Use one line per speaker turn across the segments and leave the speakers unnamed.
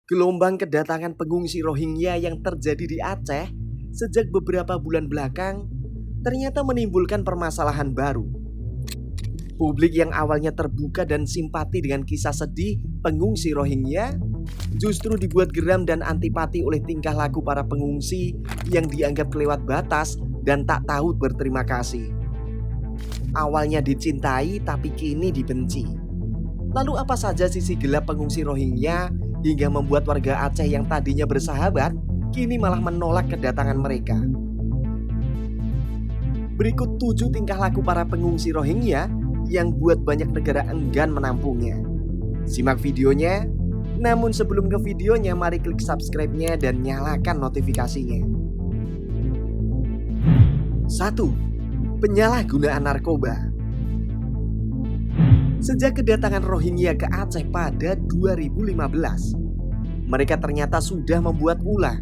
Gelombang kedatangan pengungsi Rohingya yang terjadi di Aceh sejak beberapa bulan belakang ternyata menimbulkan permasalahan baru. Publik yang awalnya terbuka dan simpati dengan kisah sedih pengungsi Rohingya justru dibuat geram dan antipati oleh tingkah laku para pengungsi yang dianggap kelewat batas dan tak tahu berterima kasih. Awalnya dicintai tapi kini dibenci. Lalu apa saja sisi gelap pengungsi Rohingya hingga membuat warga Aceh yang tadinya bersahabat kini malah menolak kedatangan mereka? Berikut 7 tingkah laku para pengungsi Rohingya yang buat banyak negara enggan menampungnya. Simak videonya. Namun sebelum ke videonya, mari klik subscribe-nya dan nyalakan notifikasinya. 1. Penyalahgunaan narkoba. Sejak kedatangan Rohingya ke Aceh pada 2015, mereka ternyata sudah membuat ulah.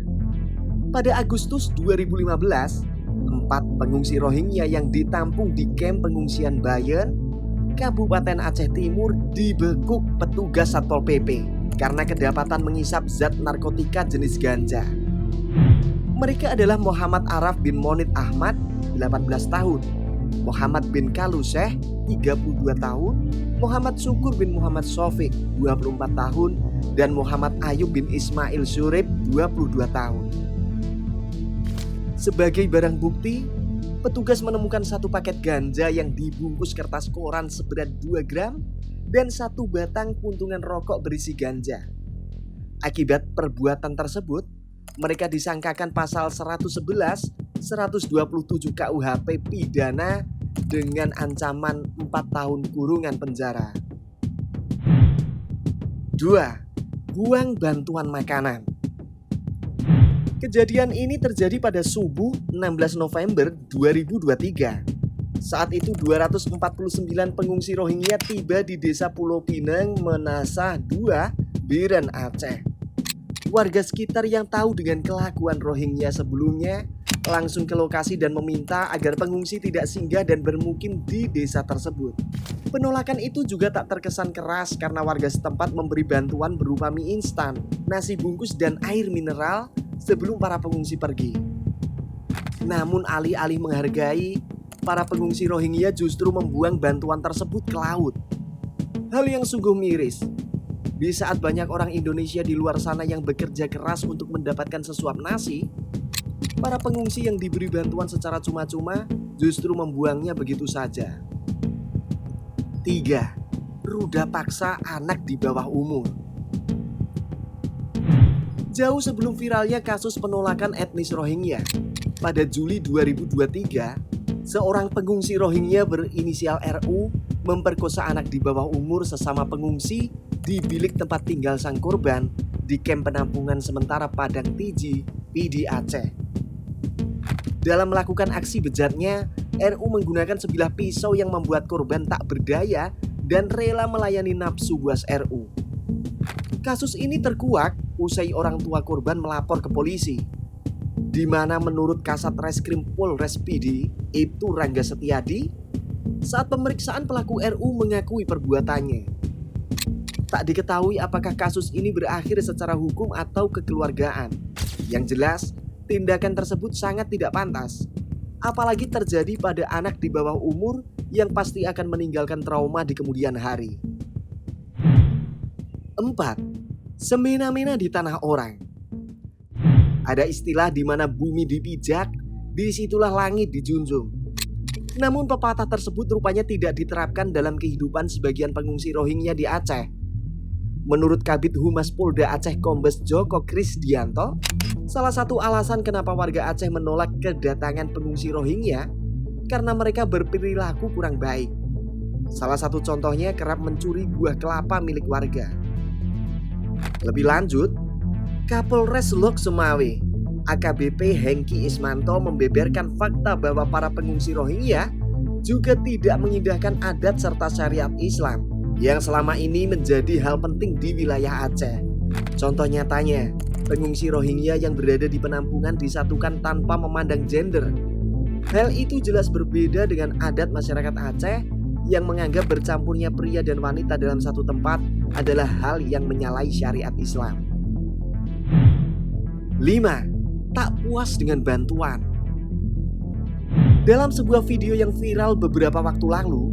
Pada Agustus 2015, 4 pengungsi Rohingya yang ditampung di kamp pengungsian Bayen, Kabupaten Aceh Timur dibekuk petugas Satpol PP karena kedapatan mengisap zat narkotika jenis ganja. Mereka adalah Muhammad Araf bin Monid Ahmad, 18 tahun, Muhammad bin Kaluseh, 32 tahun, Muhammad Syukur bin Muhammad Sofik, 24 tahun, dan Muhammad Ayub bin Ismail Surib, 22 tahun. Sebagai barang bukti, petugas menemukan 1 paket ganja yang dibungkus kertas koran seberat 2 gram dan 1 batang puntungan rokok berisi ganja. Akibat perbuatan tersebut, mereka disangkakan pasal 111, 127 KUHP pidana dengan ancaman 4 tahun kurungan penjara. 2. Buang bantuan makanan. Kejadian ini terjadi pada subuh 16 November 2023. Saat itu 249 pengungsi Rohingya tiba di desa Pulau Pinang, Menasah 2, Biren, Aceh. Warga sekitar yang tahu dengan kelakuan Rohingya sebelumnya langsung ke lokasi dan meminta agar pengungsi tidak singgah dan bermukim di desa tersebut. Penolakan itu juga tak terkesan keras karena warga setempat memberi bantuan berupa mie instan, nasi bungkus dan air mineral sebelum para pengungsi pergi. Namun alih-alih menghargai, para pengungsi Rohingya justru membuang bantuan tersebut ke laut. Hal yang sungguh miris. Di saat banyak orang Indonesia di luar sana yang bekerja keras untuk mendapatkan sesuap nasi, para pengungsi yang diberi bantuan secara cuma-cuma justru membuangnya begitu saja. 3. Ruda paksa anak di bawah umur. Jauh sebelum viralnya kasus penolakan etnis Rohingya, pada Juli 2023, seorang pengungsi Rohingya berinisial RU memperkosa anak di bawah umur sesama pengungsi di bilik tempat tinggal sang korban di kamp penampungan sementara Padang Tiji, PD Aceh. Dalam melakukan aksi bejatnya, RU menggunakan sebilah pisau yang membuat korban tak berdaya dan rela melayani nafsu buas RU. Kasus ini terkuak usai orang tua korban melapor ke polisi, di mana menurut Kasat Reskrim Polres PD, Ibtu Rangga Setiadi, saat pemeriksaan pelaku RU mengakui perbuatannya. Tak diketahui apakah kasus ini berakhir secara hukum atau kekeluargaan. Yang jelas, tindakan tersebut sangat tidak pantas, apalagi terjadi pada anak di bawah umur yang pasti akan meninggalkan trauma di kemudian hari. 4. Semena-mena di tanah orang. Ada istilah di mana bumi dipijak, disitulah langit dijunjung. Namun pepatah tersebut rupanya tidak diterapkan dalam kehidupan sebagian pengungsi Rohingya di Aceh. Menurut Kabid Humas Polda Aceh Kombes Joko Krisdianto, salah satu alasan kenapa warga Aceh menolak kedatangan pengungsi Rohingya karena mereka berperilaku kurang baik. Salah satu contohnya kerap mencuri buah kelapa milik warga. Lebih lanjut, Kapolres Lok Sumawe, AKBP Hengki Ismanto membeberkan fakta bahwa para pengungsi Rohingya juga tidak mengindahkan adat serta syariat Islam yang selama ini menjadi hal penting di wilayah Aceh. Contoh nyatanya, pengungsi Rohingya yang berada di penampungan disatukan tanpa memandang gender. Hal itu jelas berbeda dengan adat masyarakat Aceh yang menganggap bercampurnya pria dan wanita dalam satu tempat adalah hal yang menyalahi syariat Islam. 5. Tak puas dengan bantuan. Dalam sebuah video yang viral beberapa waktu lalu,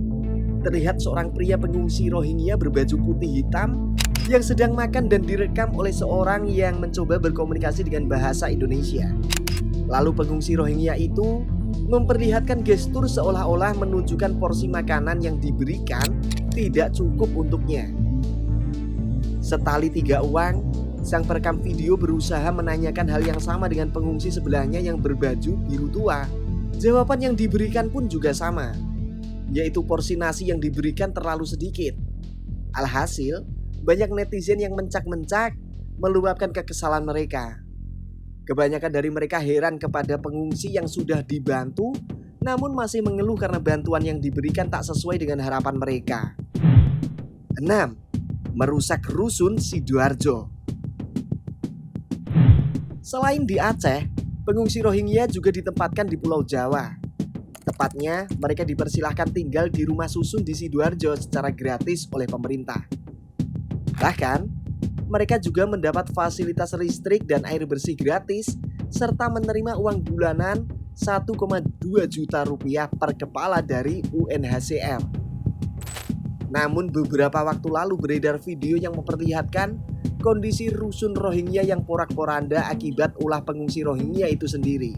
terlihat seorang pria pengungsi Rohingya berbaju putih hitam yang sedang makan dan direkam oleh seorang yang mencoba berkomunikasi dengan bahasa Indonesia. Lalu pengungsi Rohingya itu memperlihatkan gestur seolah-olah menunjukkan porsi makanan yang diberikan tidak cukup untuknya. Setali 3 uang, sang perekam video berusaha menanyakan hal yang sama dengan pengungsi sebelahnya yang berbaju biru tua. Jawaban yang diberikan pun juga sama, yaitu porsi nasi yang diberikan terlalu sedikit. Alhasil, banyak netizen yang mencak-mencak meluapkan kekesalan mereka. Kebanyakan dari mereka heran kepada pengungsi yang sudah dibantu, namun masih mengeluh karena bantuan yang diberikan tak sesuai dengan harapan mereka. 6. Merusak rusun Sidoarjo. Selain di Aceh, pengungsi Rohingya juga ditempatkan di Pulau Jawa. Tepatnya, mereka dipersilahkan tinggal di rumah susun di Sidoarjo secara gratis oleh pemerintah. Bahkan, mereka juga mendapat fasilitas listrik dan air bersih gratis, serta menerima uang bulanan 1,2 juta rupiah per kepala dari UNHCR. Namun beberapa waktu lalu beredar video yang memperlihatkan kondisi rusun Rohingya yang porak-poranda akibat ulah pengungsi Rohingya itu sendiri.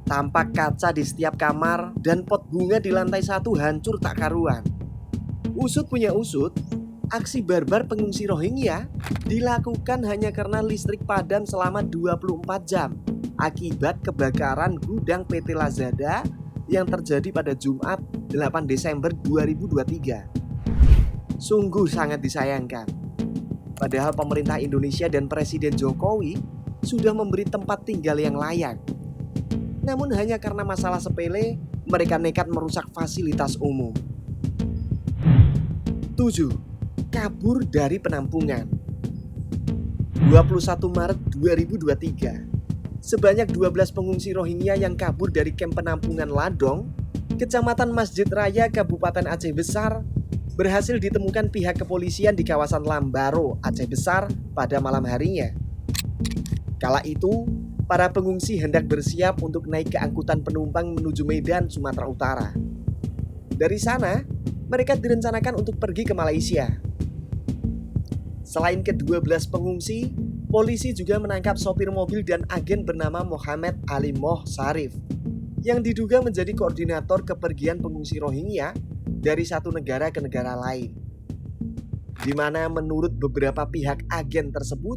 Tampak kaca di setiap kamar dan pot bunga di lantai 1 hancur tak karuan. Usut punya usut, aksi barbar pengungsi Rohingya dilakukan hanya karena listrik padam selama 24 jam akibat kebakaran gudang PT Lazada yang terjadi pada Jumat 8 Desember 2023. Sungguh sangat disayangkan. Padahal pemerintah Indonesia dan Presiden Jokowi sudah memberi tempat tinggal yang layak. Namun hanya karena masalah sepele, mereka nekat merusak fasilitas umum. 7. Kabur dari penampungan. 21 Maret 2023, sebanyak 12 pengungsi Rohingya yang kabur dari kamp penampungan Ladong, Kecamatan Masjid Raya, Kabupaten Aceh Besar, berhasil ditemukan pihak kepolisian di kawasan Lambaro, Aceh Besar pada malam harinya. Kala itu, para pengungsi hendak bersiap untuk naik ke angkutan penumpang menuju Medan, Sumatera Utara. Dari sana, mereka direncanakan untuk pergi ke Malaysia. Selain ke-12 pengungsi, polisi juga menangkap sopir mobil dan agen bernama Muhammad Ali Moh Sarif yang diduga menjadi koordinator kepergian pengungsi Rohingya dari satu negara ke negara lain, di mana menurut beberapa pihak agen tersebut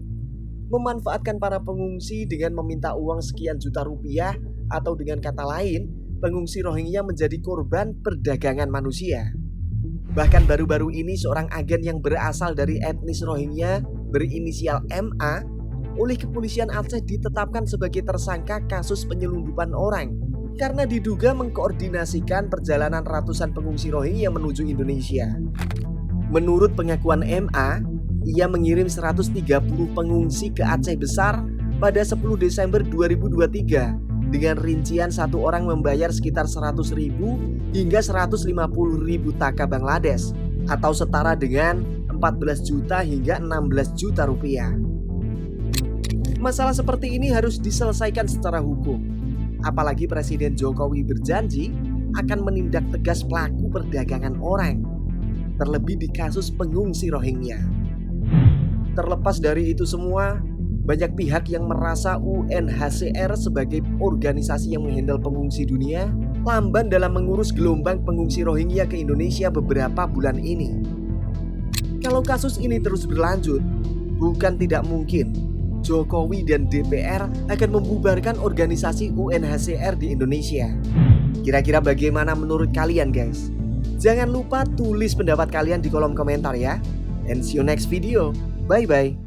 memanfaatkan para pengungsi dengan meminta uang sekian juta rupiah, atau dengan kata lain, pengungsi Rohingya menjadi korban perdagangan manusia. Bahkan baru-baru ini seorang agen yang berasal dari etnis Rohingya berinisial MA oleh kepolisian Aceh ditetapkan sebagai tersangka kasus penyelundupan orang karena diduga mengkoordinasikan perjalanan ratusan pengungsi Rohingya menuju Indonesia. Menurut pengakuan MA, ia mengirim 130 pengungsi ke Aceh Besar pada 10 Desember 2023 dengan rincian satu orang membayar sekitar 100.000 hingga 150.000 taka Bangladesh atau setara dengan 14 juta hingga 16 juta rupiah. Masalah seperti ini harus diselesaikan secara hukum. Apalagi Presiden Jokowi berjanji akan menindak tegas pelaku perdagangan orang, terlebih di kasus pengungsi Rohingya. Terlepas dari itu semua, banyak pihak yang merasa UNHCR sebagai organisasi yang menghandle pengungsi dunia lamban dalam mengurus gelombang pengungsi Rohingya ke Indonesia beberapa bulan ini. Kalau kasus ini terus berlanjut, bukan tidak mungkin Jokowi dan DPR akan membubarkan organisasi UNHCR di Indonesia. Kira-kira bagaimana menurut kalian, guys? Jangan lupa tulis pendapat kalian di kolom komentar ya. And see you next video. Bye-bye.